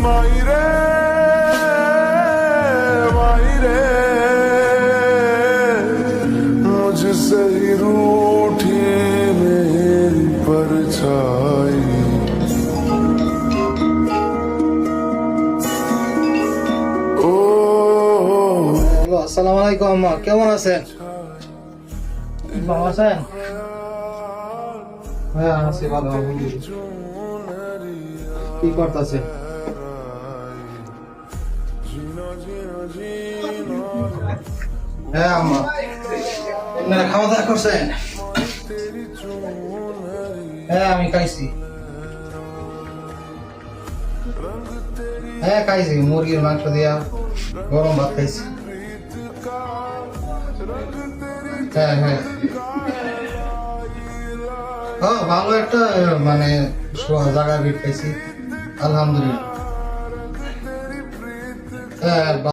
मायरे मायरे मुझसे ही रूठी मेरी परछाई আসসালামু আলাইকুম আম্মা, কেমন আছেন? ভালো আছেন? হ্যাঁ আছি ভালো, কি করতেছেন? হ্যাঁ আম্মা, আপনারা খাওয়া দাওয়া করছেন? হ্যাঁ আমি খাইছি। হ্যাঁ খাইছি, মুরগির মাংস দিয়া গরম ভাত খাইছি। হ্যাঁ হ্যাঁ ভালো একটা মানে জায়গা খাইছি, আলহামদুলিল্লাহ। হ্যাঁ